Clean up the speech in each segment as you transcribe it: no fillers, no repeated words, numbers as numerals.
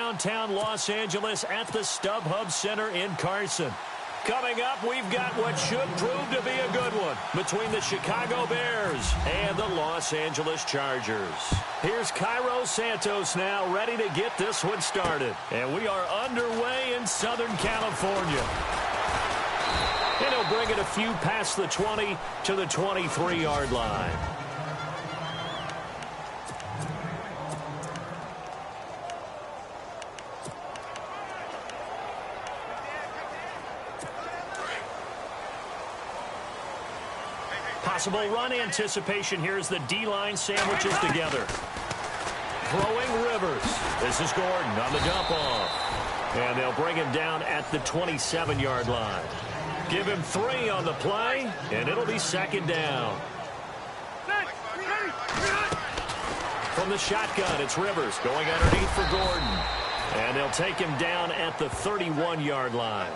downtown Los Angeles at the StubHub Center in Carson. Coming up, we've got what should prove to be a good one between the Chicago Bears and the Los Angeles Chargers. Here's Cairo Santos now ready to get this one started. And we are underway in Southern California. And he'll bring it a few past the 20 to the 23-yard line. Possible run anticipation here as the D-line sandwiches together. Throwing Rivers. This is Gordon on the dump off. And they'll bring him down at the 27-yard line. Give him 3 on the play, and it'll be second down. From the shotgun, it's Rivers going underneath for Gordon. And they'll take him down at the 31-yard line.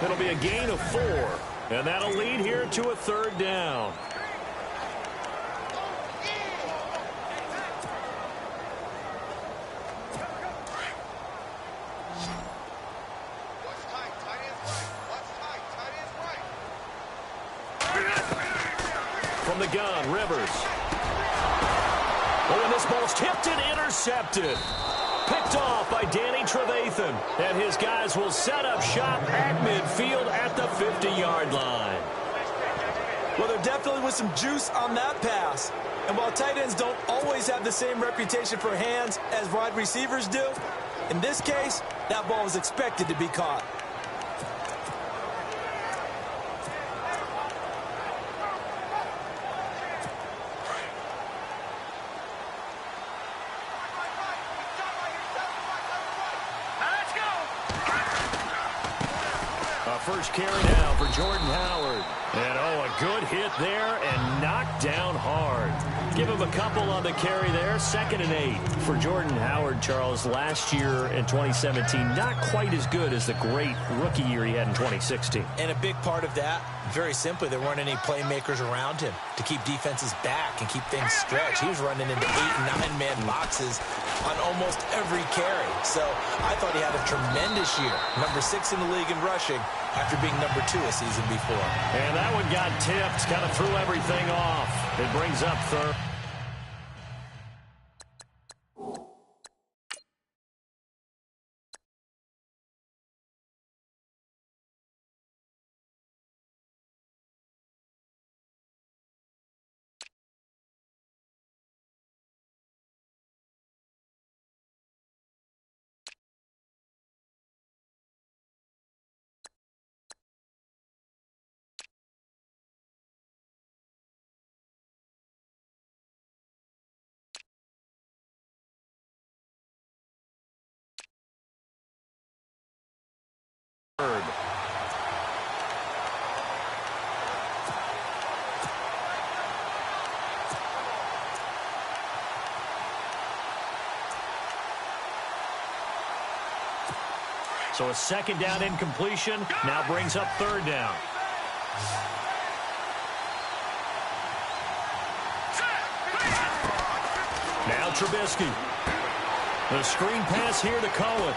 It'll be a gain of 4, and that'll lead here to a third down. From the gun, Rivers. Oh, and this ball's tipped and intercepted. Picked off by Danny Trevathan. And his guys will set up shop at midfield at the 50-yard line. Well, there definitely was some juice on that pass. And while tight ends don't always have the same reputation for hands as wide receivers do, in this case, that ball was expected to be caught. First carry now for Jordan Howard. And, oh, a good hit there and knocked down hard. Give him a couple on the carry there. 2nd and 8 for Jordan Howard, Charles. Last year in 2017, not quite as good as the great rookie year he had in 2016. And a big part of that, very simply, there weren't any playmakers around him to keep defenses back and keep things stretched. He was running into 8- and 9-man boxes on almost every carry. So I thought he had a tremendous year. Number 6 in the league in rushing after being number 2 a season before. And that one got tipped, kind of threw everything off. It brings up third. So a second down incompletion now brings up third down. Now Trubisky. The screen pass here to Cohen.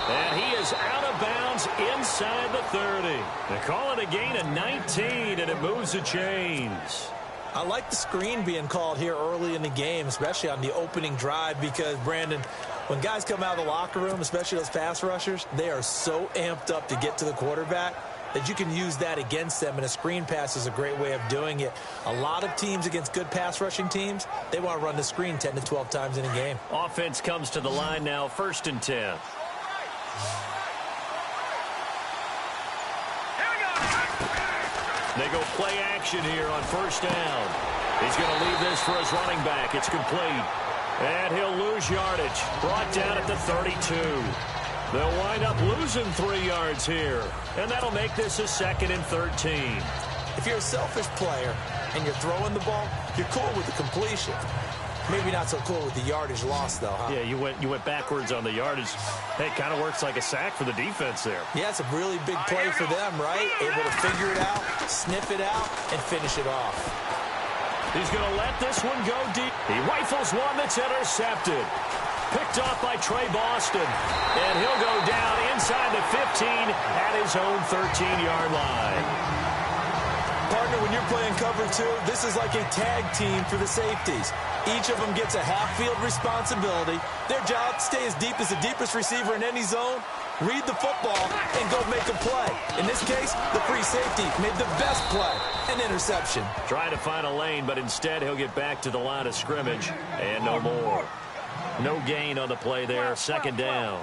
And he is out of bounds inside the 30. They call it a gain of 19, and it moves the chains. I like the screen being called here early in the game, especially on the opening drive, because, Brandon, when guys come out of the locker room, especially those pass rushers, they are so amped up to get to the quarterback that you can use that against them, and a screen pass is a great way of doing it. A lot of teams against good pass rushing teams, they want to run the screen 10 to 12 times in a game. Offense comes to the line now, 1st and 10. They go play action here on 1st down. He's going to leave this for his running back. It's complete. And he'll lose yardage. Brought down at the 32. They'll wind up losing 3 yards here. And that'll make this a 2nd and 13. If you're a selfish player and you're throwing the ball, you're cool with the completion. Maybe not so cool with the yardage loss, though, huh? Yeah, you went backwards on the yardage. Hey, it kind of works like a sack for the defense there. Yeah, it's a really big play for them, right? Able to figure it out, sniff it out, and finish it off. He's going to let this one go deep. He rifles one that's intercepted. Picked off by Trey Boston. And he'll go down inside the 15 at his own 13-yard line. Partner, when you're playing cover two, this is like a tag team for the safeties. Each of them gets a half-field responsibility. Their job, stay as deep as the deepest receiver in any zone, read the football, and go make a play. In this case, the free safety made the best play, an interception. Trying to find a lane, but instead he'll get back to the line of scrimmage, and no more. No gain on the play there, second down.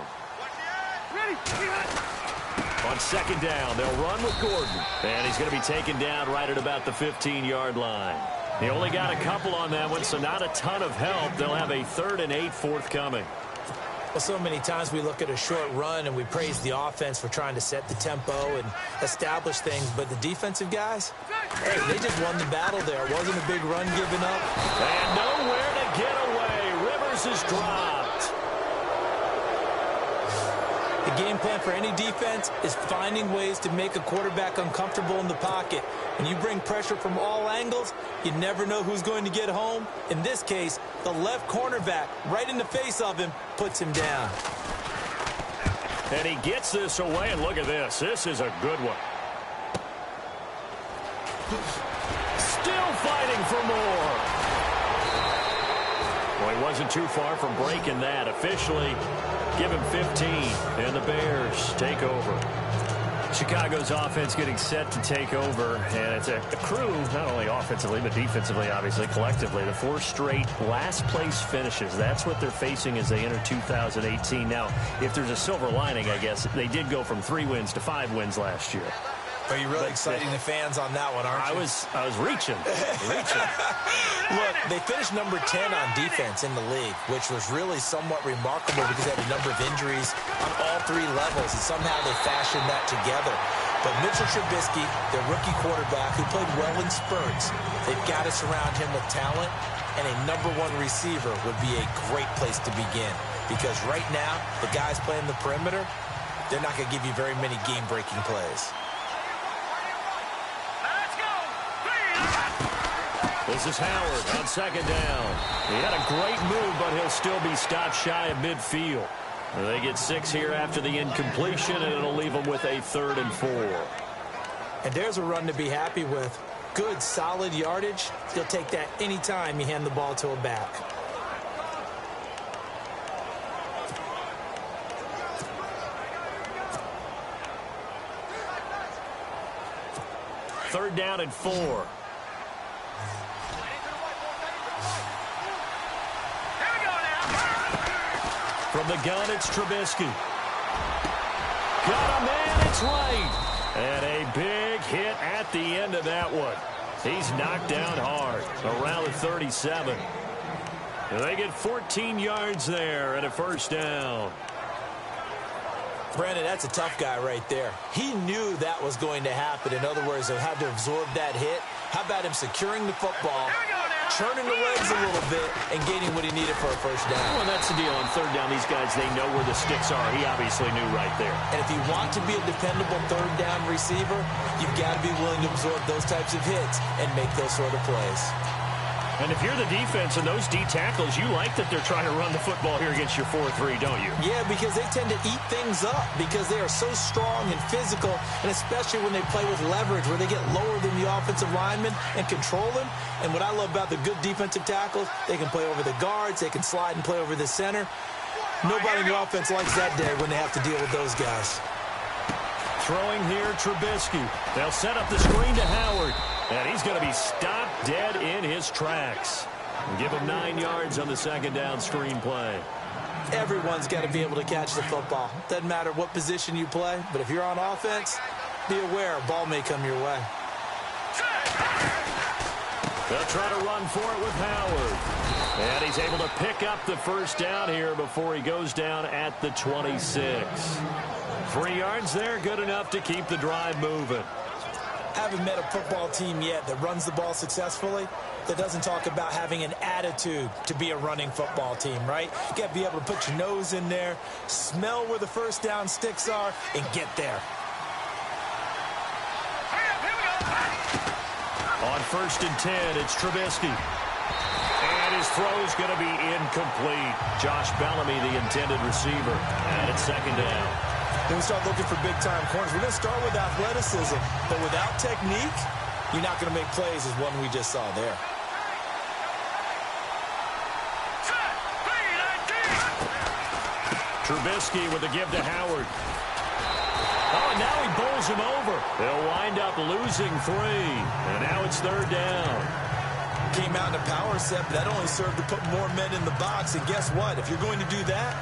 On second down, they'll run with Gordon. And he's going to be taken down right at about the 15-yard line. He only got a couple on that one, so not a ton of help. They'll have a 3rd and 8 forthcoming. Well, so many times we look at a short run and we praise the offense for trying to set the tempo and establish things. But the defensive guys, hey, they just won the battle there. It wasn't a big run given up. And nowhere to get away. Rivers is dropped. The game plan for any defense is finding ways to make a quarterback uncomfortable in the pocket. When you bring pressure from all angles, you never know who's going to get home. In this case, the left cornerback, right in the face of him, puts him down. And he gets this away, and look at this. This is a good one. Still fighting for more. Well, he wasn't too far from breaking that. Officially, give him 15, and the Bears take over. Chicago's offense getting set to take over, and it's a crew, not only offensively, but defensively, obviously, collectively. The 4 straight last-place finishes. That's what they're facing as they enter 2018. Now, if there's a silver lining, I guess, they did go from 3 wins to 5 wins last year. Are you really exciting the fans on that one, aren't you? I was reaching. Look, they finished number 10 on defense in the league, which was really somewhat remarkable because they had a number of injuries on all 3 levels, and somehow they fashioned that together. But Mitchell Trubisky, their rookie quarterback, who played well in spurts, they've got to surround him with talent, and a number 1 receiver would be a great place to begin. Because right now, the guys playing the perimeter, they're not going to give you very many game-breaking plays. This is Howard on second down. He had a great move, but he'll still be stopped shy of midfield. They get 6 here after the incompletion, and it'll leave them with a 3rd and 4. And there's a run to be happy with. Good, solid yardage. He'll take that anytime you hand the ball to a back. Third down and 4. From the gun, it's Trubisky. Got a man, it's right. And a big hit at the end of that one. He's knocked down hard, around the 37. And they get 14 yards there and a first down. Brandon, that's a tough guy right there. He knew that was going to happen. In other words, he had to absorb that hit. How about him securing the football, turning the legs a little bit, and gaining what he needed for a first down? Well, that's the deal. On third down, these guys, they know where the sticks are. He obviously knew right there. And if you want to be a dependable third down receiver, you've got to be willing to absorb those types of hits and make those sort of plays. And if you're the defense and those D tackles, you like that they're trying to run the football here against your 4-3, don't you? Yeah, because they tend to eat things up because they are so strong and physical, and especially when they play with leverage where they get lower than the offensive lineman and control them. And what I love about the good defensive tackles, they can play over the guards, they can slide and play over the center. Nobody in the offense likes that day when they have to deal with those guys. Throwing here, Trubisky. They'll set up the screen to Howard. And he's going to be stopped dead in his tracks. And give him 9 yards on the second down screen play. Everyone's got to be able to catch the football. Doesn't matter what position you play, but if you're on offense, be aware a ball may come your way. They'll try to run for it with Howard. And he's able to pick up the first down here before he goes down at the 26. 3 yards there, good enough to keep the drive moving. I haven't met a football team yet that runs the ball successfully that doesn't talk about having an attitude to be a running football team, right? You got to be able to put your nose in there, smell where the first down sticks are, and get there. On 1st and 10. It's Trubisky. And his throw's going to be incomplete. Josh Bellamy, the intended receiver. And it's 2nd down. When we start looking for big-time corners, we're going to start with athleticism. But without technique, you're not going to make plays as one we just saw there. Trubisky with the give to Howard. Oh, and now he bowls him over. They'll wind up losing 3. And now it's 3rd down. Came out in a power set, but that only served to put more men in the box. And guess what? If you're going to do that,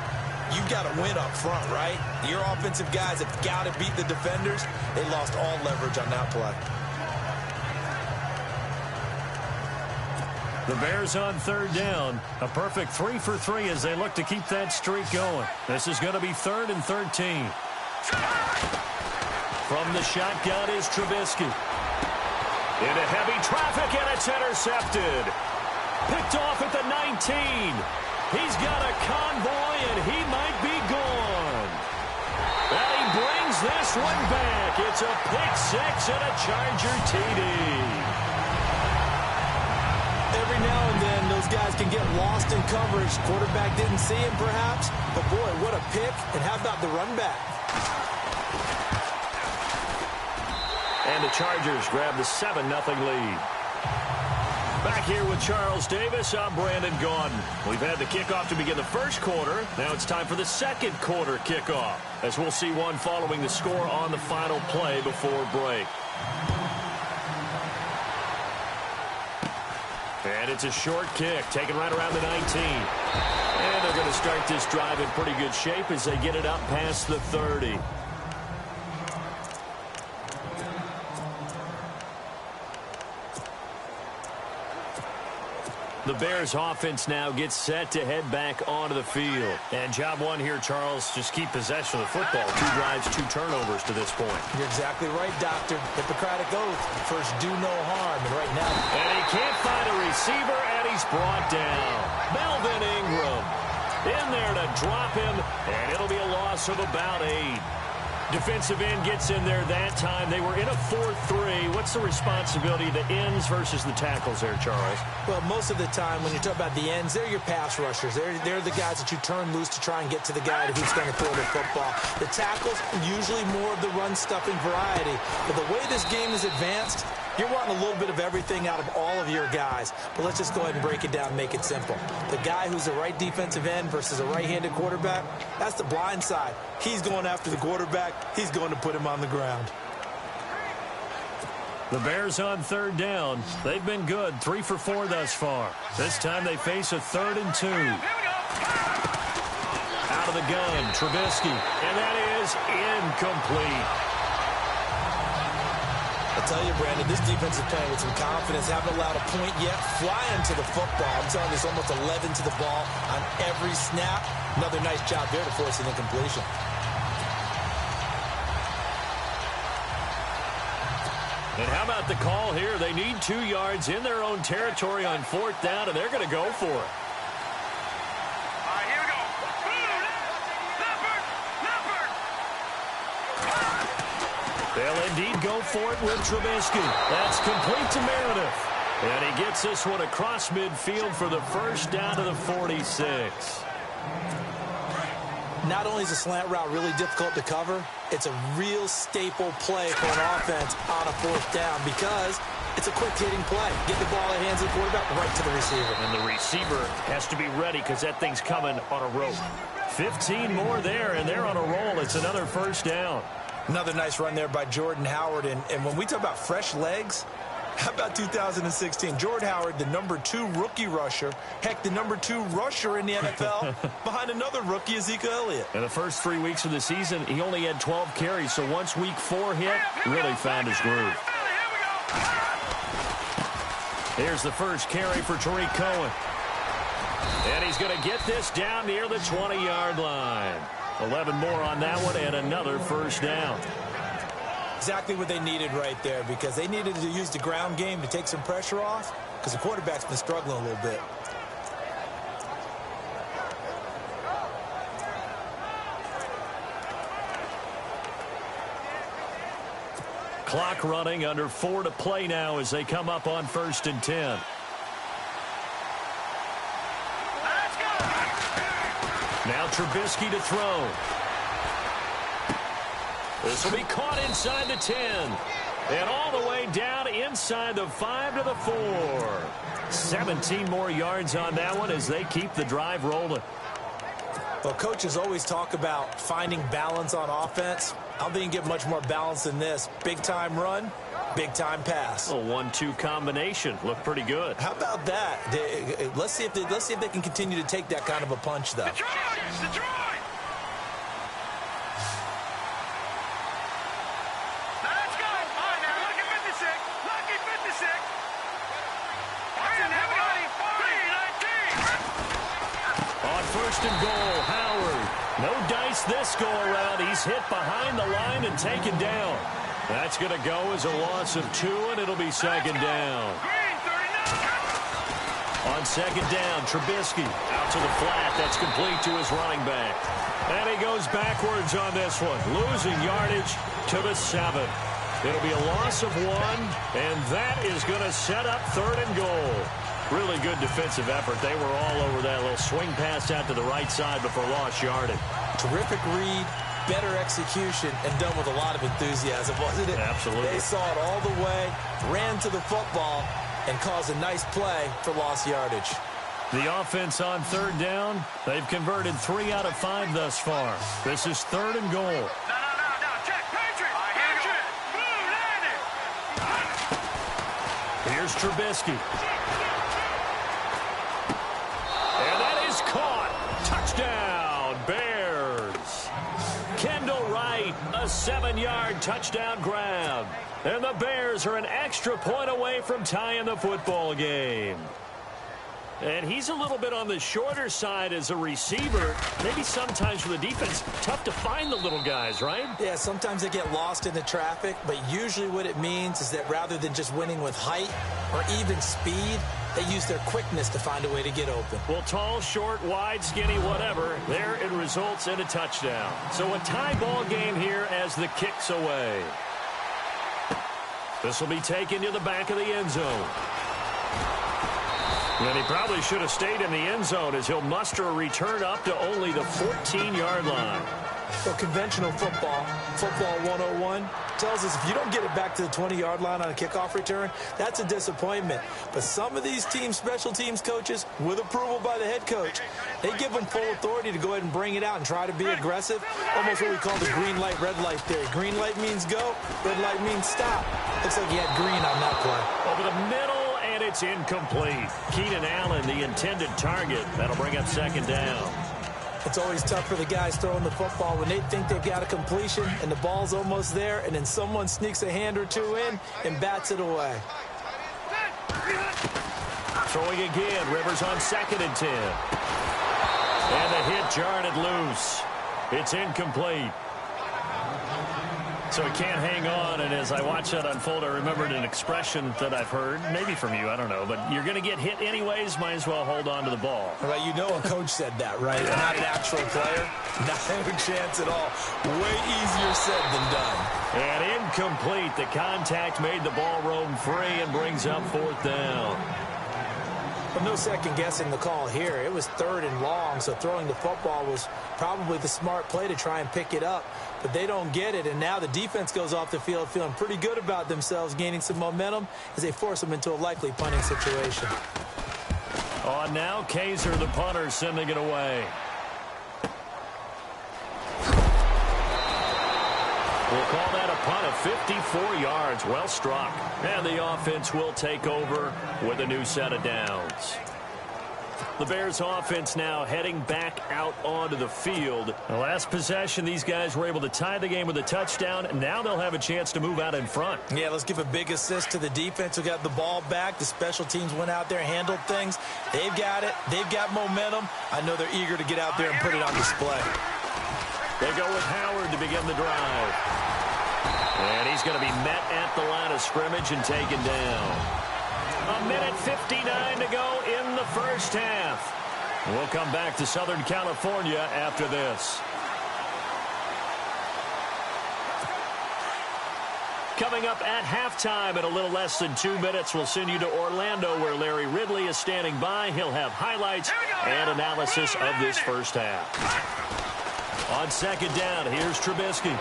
you've got to win up front, right? Your offensive guys have got to beat the defenders. They lost all leverage on that play. The Bears on 3rd down. A perfect 3 for 3 as they look to keep that streak going. This is going to be 3rd and 13. From the shotgun is Trubisky. Into heavy traffic, and it's intercepted. Picked off at the 19. He's got a convoy, and he might be gone. And he brings this one back. It's a pick 6 and a Charger TD. Every now and then, those guys can get lost in coverage. Quarterback didn't see him, perhaps. But, boy, what a pick. And how about the run back? And the Chargers grab the 7-0 lead. Back here with Charles Davis, I'm Brandon Gaudin. We've had the kickoff to begin the first quarter. Now it's time for the second quarter kickoff, as we'll see one following the score on the final play before break. And it's a short kick, taken right around the 19. And they're going to start this drive in pretty good shape as they get it up past the 30. The Bears offense now gets set to head back onto the field. And job one here, Charles, just keep possession of the football. 2 drives, 2 turnovers to this point. You're exactly right, Doctor. Hippocratic oath. First, do no harm. And right now... And he can't find a receiver, and he's brought down. Melvin Ingram in there to drop him, and it'll be a loss of about 8. Defensive end gets in there that time. They were in a 4-3. What's the responsibility of the ends versus the tackles there, Charles? Well, most of the time when you talk about the ends, they're your pass rushers. They're the guys that you turn loose to try and get to the guy who's going to throw the football. The tackles, usually more of the run-stuffing variety. But the way this game is advanced, you're wanting a little bit of everything out of all of your guys. But let's just go ahead and break it down and make it simple. The guy who's a right defensive end versus a right-handed quarterback, that's the blind side. He's going after the quarterback. He's going to put him on the ground. The Bears on 3rd down. They've been good, 3 for 4 thus far. This time they face a 3rd and 2. Out of the gun, Trubisky. And that is incomplete. I tell you, Brandon, this defense is playing with some confidence. Haven't allowed a point yet. Flying to the football. I'm telling you, it's almost 11 to the ball on every snap. Another nice job there to force an incompletion. And how about the call here? They need 2 yards in their own territory on 4th down, and they're going to go for it. They'll indeed go for it with Trubisky. That's complete to Meredith. And he gets this one across midfield for the first down to the 46. Not only is a slant route really difficult to cover, it's a real staple play for an offense on a 4th down because it's a quick-hitting play. Get the ball in the hands of the quarterback right to the receiver. And the receiver has to be ready because that thing's coming on a rope. 15 more there, and they're on a roll. It's another first down. Another nice run there by Jordan Howard. And when we talk about fresh legs, how about 2016? Jordan Howard, the #2 rookie rusher. Heck, the #2 rusher in the NFL behind another rookie, Ezekiel Elliott. In the first 3 weeks of the season, he only had 12 carries. So once week 4 hit, really found his groove. Here's the first carry for Tariq Cohen. And he's going to get this down near the 20-yard line. 11 more on that one and another first down. Exactly what they needed right there because they needed to use the ground game to take some pressure off because the quarterback's been struggling a little bit. Clock running, under 4 to play now as they come up on 1st and 10. Now Trubisky to throw. This will be caught inside the 10. And all the way down inside the 5 to the 4. 17 more yards on that one as they keep the drive rolling. Well, coaches always talk about finding balance on offense. I don't think you get much more balance than this. Big-time run, big-time pass. A 1-2 combination. Looked pretty good. How about that? Let's see if they can continue to take that kind of a punch, though. Detroit! First and goal, Howard. No dice this go-around. He's hit behind the line and taken down. That's going to go as a loss of 2, and it'll be 2nd down. On 2nd down, Trubisky out to the flat. That's complete to his running back. And he goes backwards on this one, losing yardage to the 7. It'll be a loss of 1, and that is going to set up 3rd and goal. Really good defensive effort. They were all over that little swing pass out to the right side before lost yardage. Terrific read, better execution, and done with a lot of enthusiasm, wasn't it? Absolutely. They saw it all the way, ran to the football, and caused a nice play for lost yardage. The offense on 3rd down, they've converted 3 out of 5 thus far. This is 3rd and goal. No. Check, Patriot! Blue landed! Here's Trubisky. And that is caught. Touchdown, Bears. Kendall Wright, a 7-yard touchdown grab. And the Bears are an extra point away from tying the football game. And he's a little bit on the shorter side as a receiver. Maybe sometimes for the defense, tough to find the little guys, right? Yeah, sometimes they get lost in the traffic, but usually what it means is that rather than just winning with height or even speed, they use their quickness to find a way to get open. Well, tall, short, wide, skinny, whatever, there it results in a touchdown. So a tie ball game here as the kick's away. This will be taken to the back of the end zone. And he probably should have stayed in the end zone as he'll muster a return up to only the 14-yard line. So conventional football 101, tells us if you don't get it back to the 20-yard line on a kickoff return, that's a disappointment. But some of these teams, special teams coaches, with approval by the head coach, they give them full authority to go ahead and bring it out and try to be aggressive. Almost what we call the green light, red light theory. Green light means go, red light means stop. Looks like he had green on that play. Over the middle, and it's incomplete. Keenan Allen, the intended target. That'll bring up 2nd down. It's always tough for the guys throwing the football when they think they've got a completion and the ball's almost there, and then someone sneaks a hand or two in and bats it away. Throwing again. Rivers on 2nd and 10. And the hit jarred it loose. It's incomplete. So he can't hang on, and as I watch that unfold, I remembered an expression that I've heard, maybe from you, I don't know, but you're going to get hit anyways, might as well hold on to the ball. Well, you know a coach said that, right? Yeah. Not an actual player. Not a chance at all. Way easier said than done. And incomplete. The contact made the ball roam free and brings up 4th down. Well, no second-guessing the call here. It was 3rd and long, so throwing the football was probably the smart play to try and pick it up. But they don't get it, and now the defense goes off the field feeling pretty good about themselves, gaining some momentum as they force them into a likely punting situation. On now, Kaiser, the punter, sending it away. We'll call that a punt of 54 yards. Well struck. And the offense will take over with a new set of downs. The Bears offense now heading back out onto the field. The last possession, these guys were able to tie the game with a touchdown. Now they'll have a chance to move out in front. Yeah, let's give a big assist to the defense who got the ball back. The special teams went out there, handled things. They've got it. They've got momentum. I know they're eager to get out there and put it on display. They go with Howard to begin the drive. And he's going to be met at the line of scrimmage and taken down. A minute 59 to go in the first half. We'll come back to Southern California after this. Coming up at halftime in a little less than 2 minutes, we'll send you to Orlando where Larry Ridley is standing by. He'll have highlights and analysis of this first half. On second down, here's Trubisky.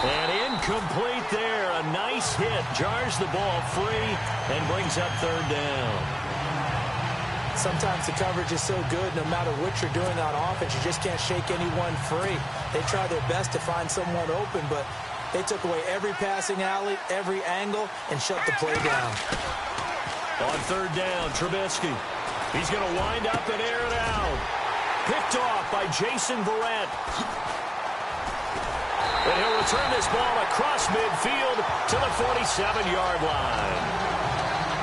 And incomplete there. A nice hit. Jars the ball free and brings up third down. Sometimes the coverage is so good, no matter what you're doing on offense, you just can't shake anyone free. They try their best to find someone open, but they took away every passing alley, every angle, and shut the play down. On third down, Trubisky. He's going to wind up and air it out. Picked off by Jason Verrett. And he'll return this ball across midfield to the 47-yard line.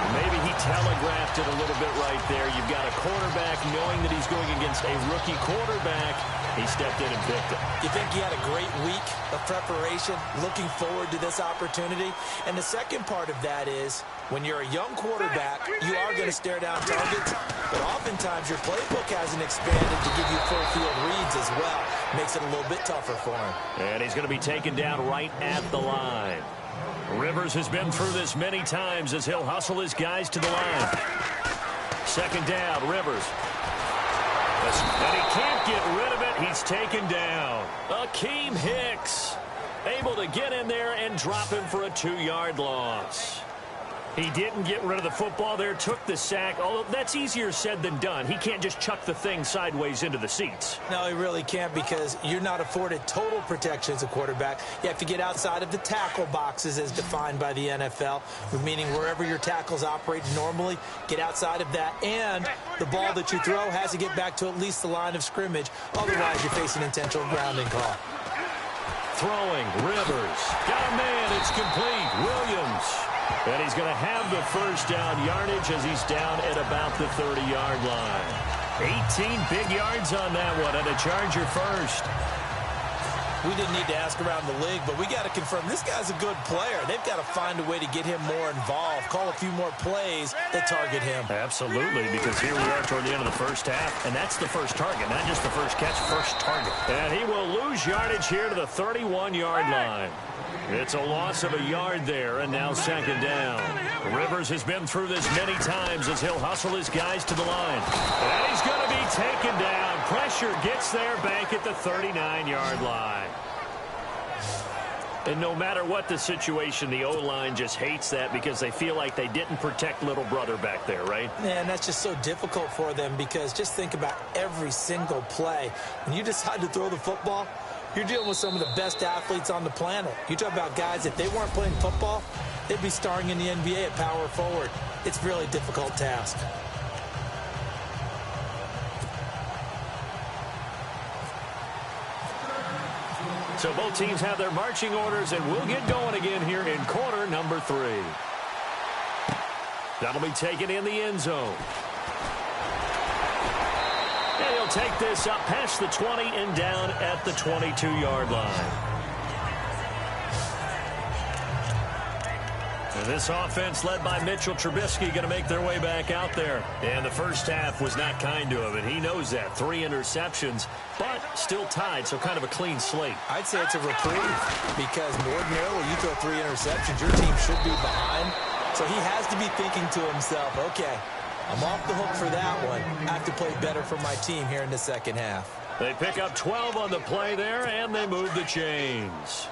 Maybe he telegraphed it a little bit right there. You've got a quarterback knowing that he's going against a rookie quarterback. He stepped in and picked it. You think he had a great week of preparation, looking forward to this opportunity? And the second part of that is, when you're a young quarterback, you are going to stare down targets, but oftentimes your playbook hasn't expanded to give you full field reads as well. Makes it a little bit tougher for him. And he's going to be taken down right at the line. Rivers has been through this many times as he'll hustle his guys to the line. Second down, Rivers. And he can't get rid of it. He's taken down. Akeem Hicks able to get in there and drop him for a 2-yard loss. He didn't get rid of the football there, took the sack, although that's easier said than done. He can't just chuck the thing sideways into the seats. No, he really can't, because you're not afforded total protection as a quarterback. You have to get outside of the tackle boxes as defined by the NFL, meaning wherever your tackles operate normally, get outside of that, and the ball that you throw has to get back to at least the line of scrimmage. Otherwise, you're facing intentional grounding call. Throwing, Rivers. Got a man, it's complete. Williams. And he's going to have the first down yardage as he's down at about the 30-yard line. 18 big yards on that one, and a Charger first. We didn't need to ask around the league, but we got to confirm this guy's a good player. They've got to find a way to get him more involved, call a few more plays that target him. Absolutely, because here we are toward the end of the first half, and that's the first target, not just the first catch, first target. And he will lose yardage here to the 31-yard line. It's a loss of a yard there, and now second down. Rivers has been through this many times as he'll hustle his guys to the line. And he's going to be taken down. Pressure gets there back at the 39-yard line. And no matter what the situation, the O-line just hates that because they feel like they didn't protect little brother back there, right? Man, that's just so difficult for them, because just think about every single play. When you decide to throw the football, you're dealing with some of the best athletes on the planet. You talk about guys, if they weren't playing football, they'd be starring in the NBA at power forward. It's a really difficult task. So both teams have their marching orders, and we'll get going again here in quarter number 3. That'll be taken in the end zone. And he'll take this up past the 20 and down at the 22-yard line. And this offense led by Mitchell Trubisky going to make their way back out there. And the first half was not kind to him, and he knows that. 3 interceptions, but still tied, so kind of a clean slate. I'd say it's a reprieve, because ordinarily you throw 3 interceptions, your team should be behind. So he has to be thinking to himself, okay, I'm off the hook for that one. I have to play better for my team here in the second half. They pick up 12 on the play there, and they move the chains.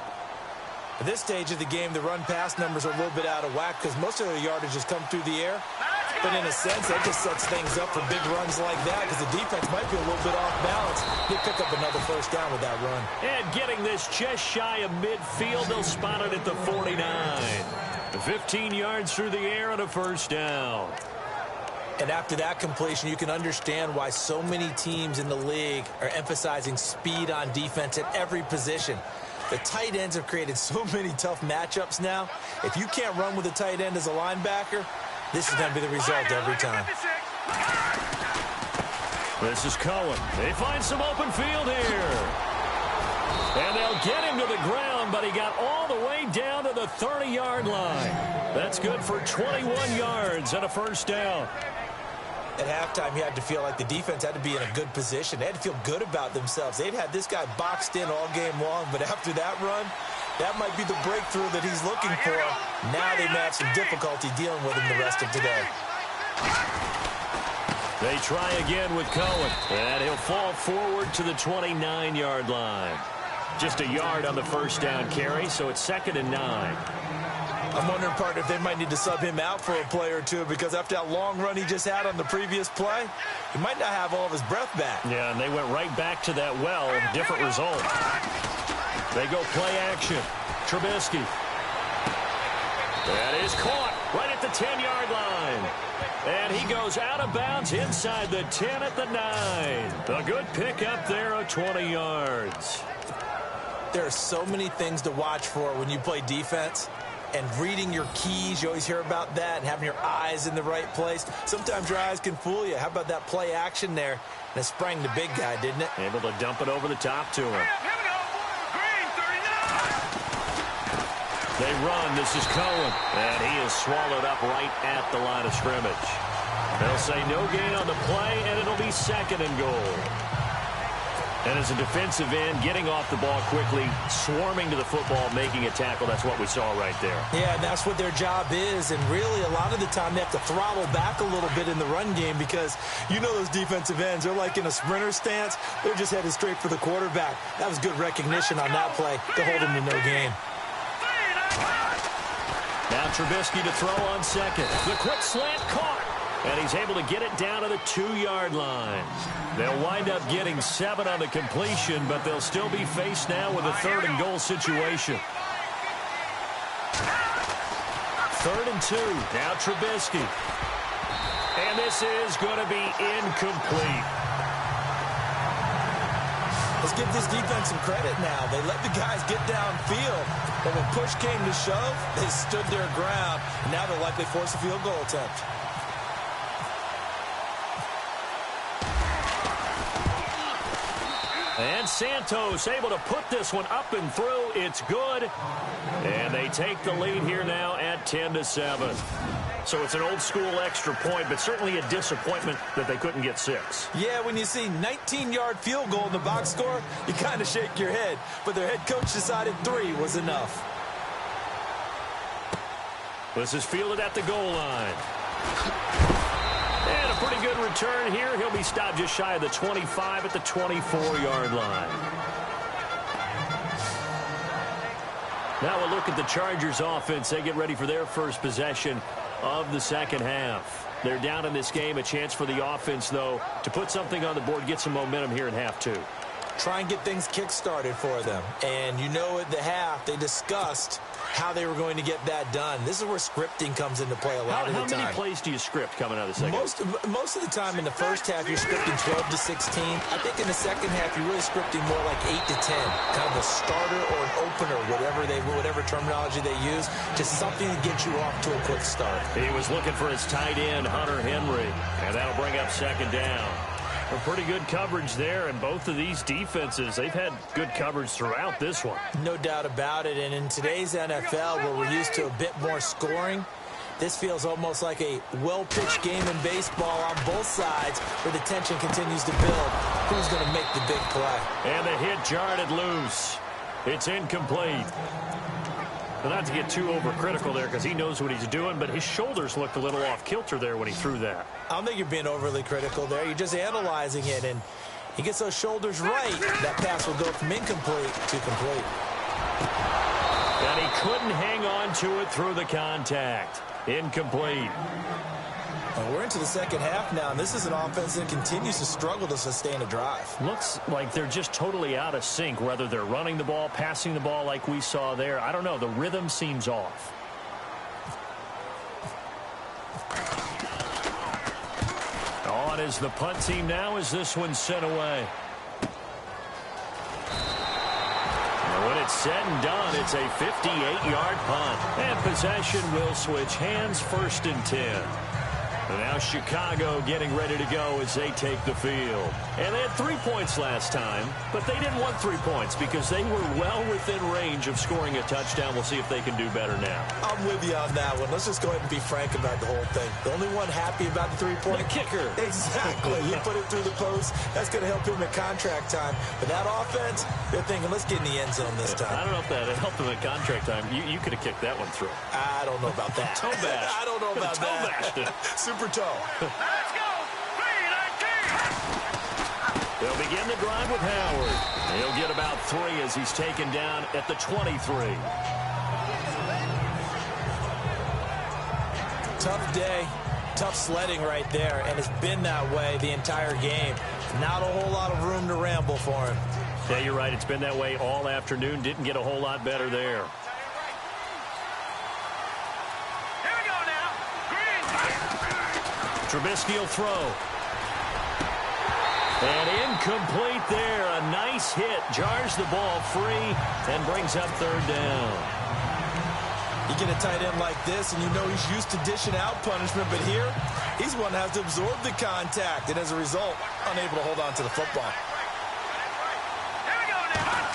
At this stage of the game, the run-pass numbers are a little bit out of whack because most of the yardage has come through the air. But in a sense, that just sets things up for big runs like that because the defense might be a little bit off balance. They pick up another first down with that run. And getting this just shy of midfield, they'll spot it at the 49. 15 yards through the air and a first down. And after that completion, you can understand why so many teams in the league are emphasizing speed on defense at every position. The tight ends have created so many tough matchups now. If you can't run with a tight end as a linebacker, this is going to be the result every time. This is Cohen. They find some open field here. And they'll get him to the ground, but he got all the way down to the 30-yard line. That's good for 21 yards and a first down. At halftime, you had to feel like the defense had to be in a good position. They had to feel good about themselves. They'd had this guy boxed in all game long, but after that run, That might be the breakthrough that he's looking for. Now they may have some difficulty dealing with him the rest of today. They try again with Cohen, and he'll fall forward to the 29-yard line. Just a yard on the first down carry, so it's 2nd and 9. I'm wondering, partner, if they might need to sub him out for a play or two, because after that long run he just had on the previous play, he might not have all of his breath back. Yeah, and they went right back to that well. Different result. They go play action. Trubisky. That is caught right at the 10-yard line. And he goes out of bounds inside the 10 at the 9. A good pickup there of 20 yards. There are so many things to watch for when you play defense. And reading your keys, you always hear about that, and having your eyes in the right place. Sometimes your eyes can fool you. How about that play action there? And it sprang the big guy, didn't it? Able to dump it over the top to him. Here we go. Green, 39. They run. This is Cohen. And he is swallowed up right at the line of scrimmage. They'll say no gain on the play, and it'll be 2nd and goal. And as a defensive end, getting off the ball quickly, swarming to the football, making a tackle, that's what we saw right there. Yeah, that's what their job is. And really, a lot of the time, they have to throttle back a little bit in the run game, because you know those defensive ends, they're like in a sprinter stance. They're just headed straight for the quarterback. That was good recognition on that play to hold him to no gain. Now Trubisky to throw on 2nd. The quick slant caught. And he's able to get it down to the 2-yard line. They'll wind up getting 7 on the completion, but they'll still be faced now with a 3rd and goal situation. 3rd and 2. Now Trubisky. And this is going to be incomplete. Let's give this defense some credit now. They let the guys get downfield, but when push came to shove, they stood their ground, and now they'll likely force a field goal attempt. And Santos able to put this one up and through. It's good. And they take the lead here now at 10-7. So it's an old-school extra point, but certainly a disappointment that they couldn't get 6. Yeah, when you see 19-yard field goal in the box score, you kind of shake your head. But their head coach decided 3 was enough. This is fielded at the goal line. And a pretty good return here. He'll be stopped just shy of the 25 at the 24-yard line. Now we'll look at the Chargers offense. They get ready for their first possession of the second half. They're down in this game. A chance for the offense, though, to put something on the board, get some momentum here in half 2. Try and get things kick-started for them. And you know at the half, they discussed how they were going to get that done. This is where scripting comes into play a lot of the time. How many plays do you script coming out of the second? Most of the time in the first half, you're scripting 12 to 16. I think in the second half, you're really scripting more like 8 to 10. Kind of a starter or an opener, whatever terminology they use. Just something to get you off to a quick start. He was looking for his tight end, Hunter Henry. And that'll bring up 2nd down. A pretty good coverage there, and both of these defenses, they've had good coverage throughout this one. No doubt about it, and in today's NFL, where we're used to a bit more scoring, this feels almost like a well-pitched game in baseball on both sides, where the tension continues to build. Who's going to make the big play? And the hit jarred it loose. It's incomplete. Well, not to get too overcritical there, because he knows what he's doing, but his shoulders looked a little off-kilter there when he threw that. I don't think you're being overly critical there. You're just analyzing it, and he gets those shoulders right. That pass will go from incomplete to complete. And he couldn't hang on to it through the contact. Incomplete. Well, we're into the second half now, and this is an offense that continues to struggle to sustain a drive. Looks like they're just totally out of sync, whether they're running the ball, passing the ball like we saw there. I don't know. The rhythm seems off. On is the punt team now as this one's sent away. And when it's said and done, it's a 58-yard punt. And possession will switch hands, 1st and 10. And now Chicago getting ready to go as they take the field. And they had 3 points last time, but they didn't want 3 points because they were well within range of scoring a touchdown. We'll see if they can do better now. I'm with you on that one. Let's just go ahead and be frank about the whole thing. The only one happy about the three-point... The kicker. Exactly. You put it through the post. That's going to help him at contract time. But that offense, they're thinking, let's get in the end zone this time. I don't know if that helped him at contract time. You could have kicked that one through. I don't know about that. Toe bash. I don't know about toe that. bashed it. Super toe. Let's go. 3-19. They'll begin the drive with Howard. He'll get about 3 as he's taken down at the 23. Tough day. Tough sledding right there, and it's been that way the entire game. Not a whole lot of room to ramble for him. Yeah, you're right. It's been that way all afternoon. Didn't get a whole lot better there. Here we go now. Green. Trubisky will throw. And incomplete there. A nice hit. Jars the ball free and brings up third down. You get a tight end like this, and you know he's used to dishing out punishment, but here, he's one that has to absorb the contact, and as a result, unable to hold on to the football. Here we go now.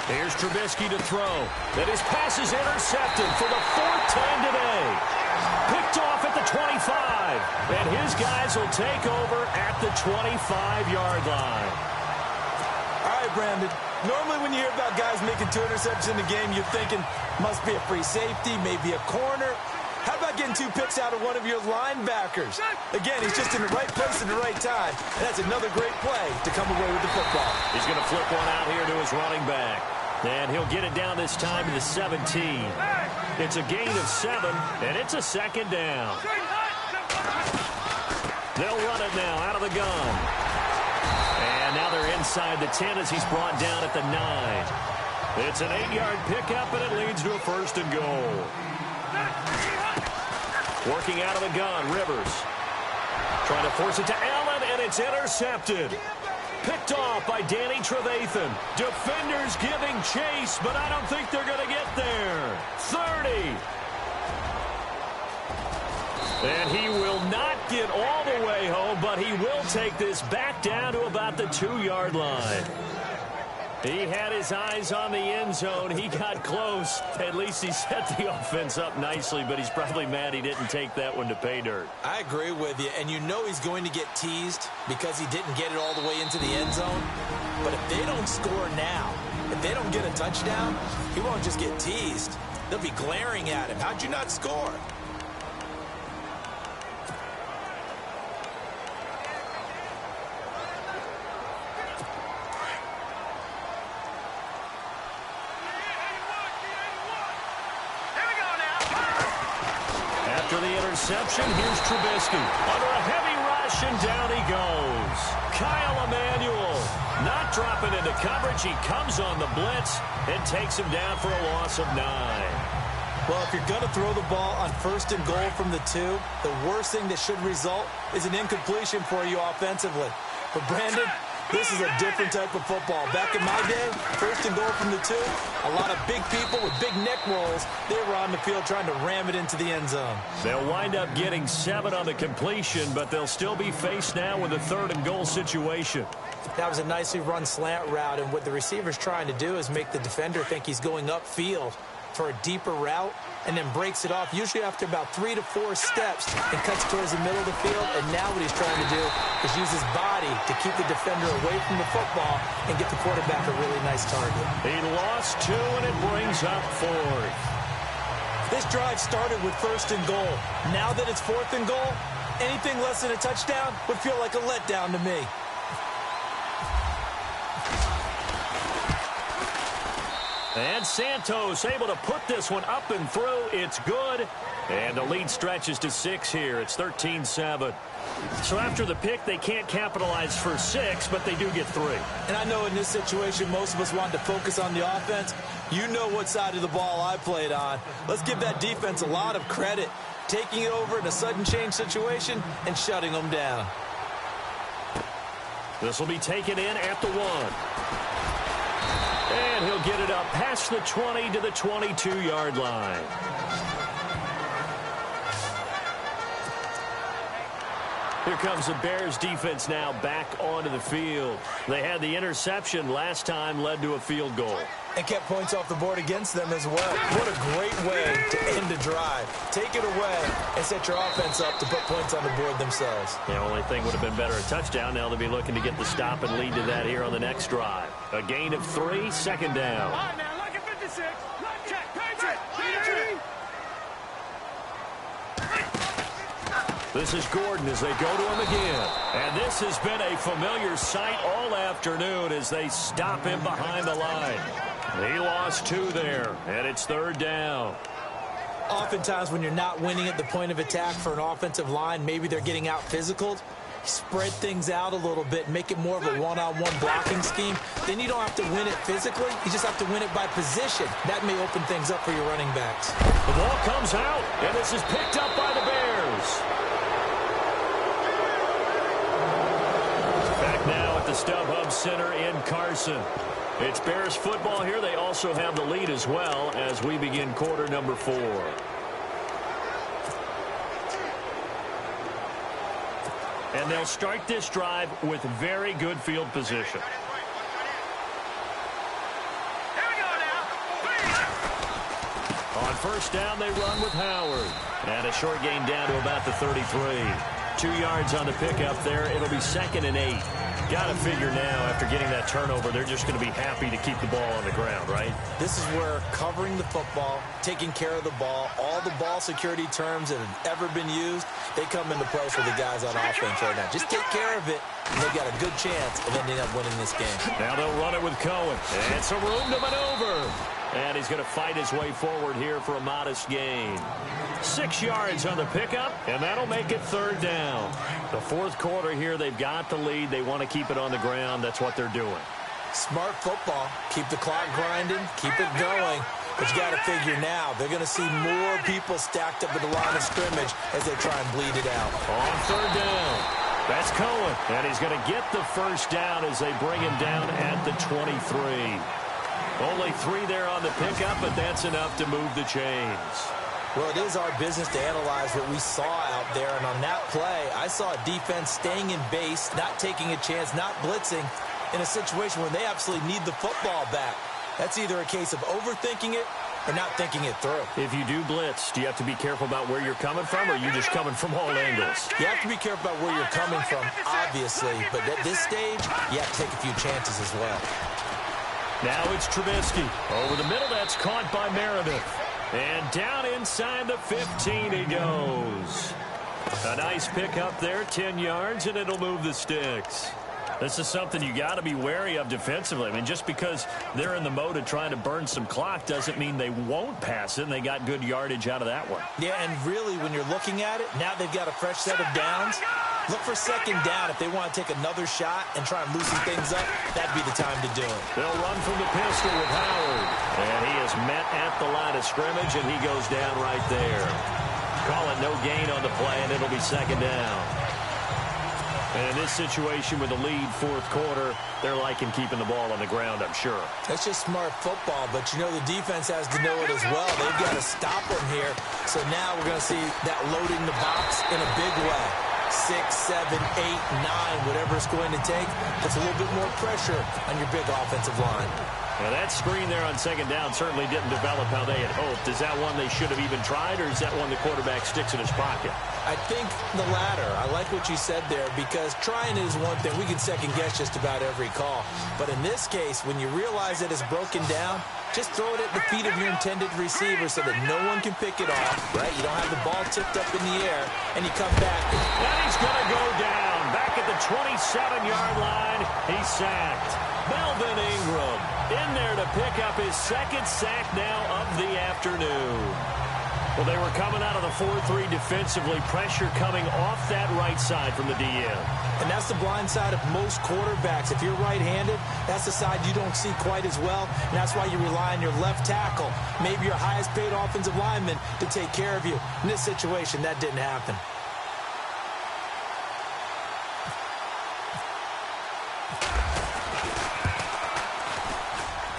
Here's Trubisky to throw. And his pass is intercepted for the 4th time today. Picked off at the 25. And his guys will take over at the 25-yard line. All right, Brandon. Normally when you hear about guys making 2 interceptions in the game, you're thinking must be a free safety, maybe a corner. How about getting 2 picks out of one of your linebackers? Again, he's just in the right place at the right time. And that's another great play to come away with the football. He's going to flip one out here to his running back. And he'll get it down this time to the 17. It's a gain of 7, and it's a 2nd down. They'll run it now out of the gun. And now they're inside the 10 as he's brought down at the 9. It's an 8-yard pickup, and it leads to a 1st and goal. Working out of the gun, Rivers. Trying to force it to Allen, and it's intercepted. Picked off by Danny Trevathan. Defenders giving chase, but I don't think they're going to get there. 30. And he will not get all the way home, but he will take this back down to about the 2-yard line. He had his eyes on the end zone. He got close. At least he set the offense up nicely, but he's probably mad he didn't take that one to pay dirt. I agree with you, and you know he's going to get teased because he didn't get it all the way into the end zone. But if they don't score now, if they don't get a touchdown, he won't just get teased. They'll be glaring at him. How'd you not score? After the interception, here's Trubisky. Under a heavy rush, and down he goes. Kyle Emanuel not dropping into coverage. He comes on the blitz and takes him down for a loss of 9. Well, if you're going to throw the ball on 1st and goal from the 2, the worst thing that should result is an incompletion for you offensively. But, Brandon, this is a different type of football. Back in my day, 1st and goal from the 2, a lot of big people with big neck rolls, they were on the field trying to ram it into the end zone. They'll wind up getting 7 on the completion, but they'll still be faced now with a 3rd and goal situation. That was a nicely run slant route, and what the receiver's trying to do is make the defender think he's going upfield for a deeper route, and then breaks it off, usually after about 3 to 4 steps, and cuts towards the middle of the field. And now what he's trying to do is use his body to keep the defender away from the football and get the quarterback a really nice target. He lost 2, and it brings up 4th. This drive started with 1st and goal. Now that it's 4th and goal, anything less than a touchdown would feel like a letdown to me. And Santos able to put this one up and through. It's good. And the lead stretches to 6 here. It's 13-7. So after the pick, they can't capitalize for 6, but they do get 3. And I know in this situation, most of us want to focus on the offense. You know what side of the ball I played on. Let's give that defense a lot of credit. Taking it over in a sudden change situation and shutting them down. This will be taken in at the 1. And he'll get it up past the 20 to the 22-yard line. Here comes the Bears defense now back onto the field. They had the interception last time, led to a field goal. And kept points off the board against them as well. What a great way to end a drive. Take it away and set your offense up to put points on the board themselves. The only thing would have been better, a touchdown. Now they'll be looking to get the stop and lead to that here on the next drive. A gain of 3, second down. All right, now, look at 56. Left check. Patriot. This is Gordon as they go to him again. And this has been a familiar sight all afternoon as they stop him behind the line. He lost 2 there, and it's third down. Oftentimes when you're not winning at the point of attack for an offensive line, maybe they're getting out physical. Spread things out a little bit, make it more of a one-on-one blocking scheme. Then you don't have to win it physically. You just have to win it by position. That may open things up for your running backs. The ball comes out, and this is picked up by the Bears. Back now at the StubHub Center in Carson. It's Bears football here. They also have the lead as well as we begin quarter number 4. And they'll start this drive with very good field position. Here we go now. On first down, they run with Howard. And a short gain down to about the 33. 2 yards on the pickup there. It'll be 2nd and 8. Got to figure now, after getting that turnover, they're just going to be happy to keep the ball on the ground, right? This is where covering the football, taking care of the ball, all the ball security terms that have ever been used, they come into play for the guys on offense right now. Just take care of it, and they've got a good chance of ending up winning this game. Now they'll run it with Cohen. And some room to maneuver. And he's going to fight his way forward here for a modest gain. 6 yards on the pickup, and that'll make it third down. The fourth quarter here, they've got the lead. They want to keep it on the ground. That's what they're doing. Smart football. Keep the clock grinding. Keep it going. But you got to figure now, they're going to see more people stacked up at the line of scrimmage as they try and bleed it out. On third down. That's Cohen. And he's going to get the first down as they bring him down at the 23. Only 3 there on the pickup, but that's enough to move the chains. Well, it is our business to analyze what we saw out there. And on that play, I saw a defense staying in base, not taking a chance, not blitzing in a situation where they absolutely need the football back. That's either a case of overthinking it or not thinking it through. If you do blitz, do you have to be careful about where you're coming from, or are you just coming from all angles? You have to be careful about where you're coming from, obviously. But at this stage, you have to take a few chances as well. Now it's Trubisky. Over the middle, that's caught by Meredith. And down inside the 15 he goes. A nice pick up there, 10 yards, and it'll move the sticks. This is something you got to be wary of defensively. I mean, just because they're in the mode of trying to burn some clock doesn't mean they won't pass it, and they got good yardage out of that one. Yeah, and really, when you're looking at it, now they've got a fresh set of downs. Look for second down if they want to take another shot and try and loosen things up. That'd be the time to do it. They'll run from the pistol with Howard. And he is met at the line of scrimmage, and he goes down right there. Call it no gain on the play, and it'll be second down. And in this situation with the lead fourth quarter, they're liking keeping the ball on the ground, I'm sure. That's just smart football, but you know the defense has to know it as well. They've got to stop them here. So now we're going to see that loading the box in a big way. 6, 7, 8, 9, whatever it's going to take. Puts a little bit more pressure on your big offensive line. Now that screen there on second down certainly didn't develop how they had hoped. Is that one they should have even tried, or is that one the quarterback sticks in his pocket? I think the latter. I like what you said there, because trying it is one thing. We can second guess just about every call. But in this case, when you realize that it's broken down, just throw it at the feet of your intended receiver so that no one can pick it off, right? You don't have the ball tipped up in the air, and you come back. And he's going to go down. Back at the 27-yard line, he's sacked. Melvin Ingram in there to pick up his second sack now of the afternoon. Well, they were coming out of the 4-3 defensively. Pressure coming off that right side from the DN. And that's the blind side of most quarterbacks. If you're right-handed, that's the side you don't see quite as well. And that's why you rely on your left tackle, maybe your highest-paid offensive lineman, to take care of you. In this situation, that didn't happen.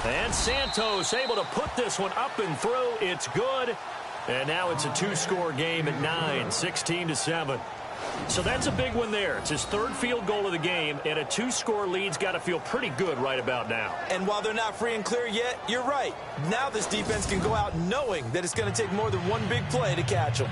And Santos able to put this one up and through. It's good. And now it's a two-score game at 9, 16-7. So that's a big one there. It's his third field goal of the game, and a 2-score lead's got to feel pretty good right about now. And while they're not free and clear yet, you're right. Now this defense can go out knowing that it's going to take more than one big play to catch them.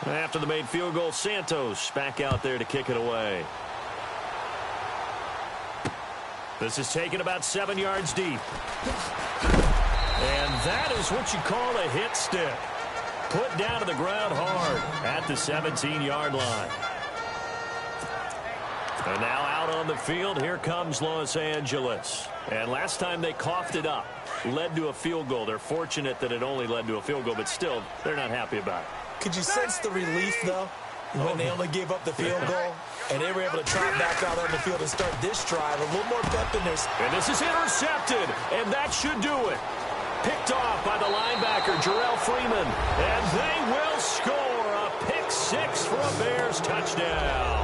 After the made field goal, Santos back out there to kick it away. This is taken about 7 yards deep. And that is what you call a hit stick. Put down to the ground hard at the 17-yard line. And now out on the field, here comes Los Angeles. And last time they coughed it up, led to a field goal. They're fortunate that it only led to a field goal, but still, they're not happy about it. Could you sense the relief, though, when they only gave up the field goal and they were able to trot back out on the field and start this drive? A little more pep in this. And this is intercepted, and that should do it. Picked off by the linebacker, Jarrell Freeman. And they will score a pick six for a Bears touchdown.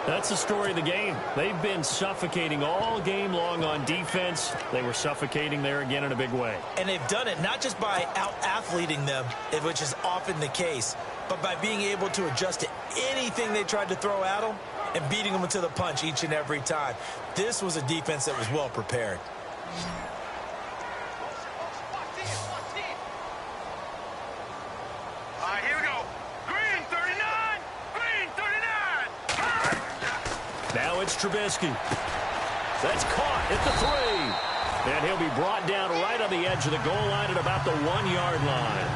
That's the story of the game. They've been suffocating all game long on defense. They were suffocating there again in a big way. And they've done it not just by out-athleting them, which is often the case, but by being able to adjust to anything they tried to throw at them and beating them to the punch each and every time. This was a defense that was well prepared. Here we go. Green 39. Green 39. Now it's Trubisky. That's caught at the 3. And he'll be brought down right on the edge of the goal line at about the 1-yard line.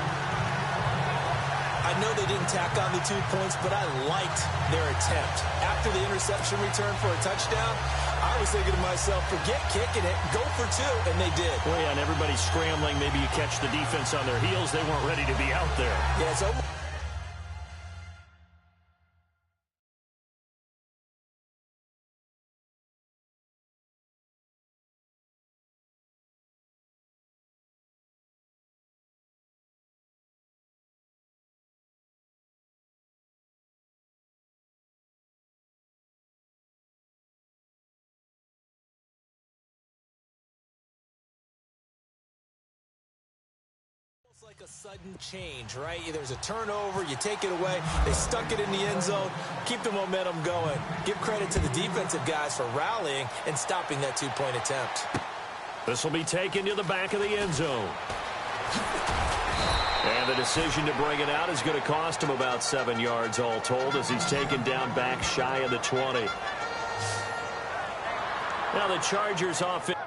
I know they didn't tack on the 2 points, but I liked their attempt. After the interception return for a touchdown, I was thinking to myself, forget kicking it, go for 2, and they did. Well, yeah, and everybody's scrambling. Maybe you catch the defense on their heels. They weren't ready to be out there. Yeah, it's almost... like a sudden change, right? There's a turnover, you take it away, they stuck it in the end zone, keep the momentum going. Give credit to the defensive guys for rallying and stopping that 2-point attempt. This will be taken to the back of the end zone. And the decision to bring it out is going to cost him about 7 yards all told as he's taken down back shy of the 20. Now the Chargers offense.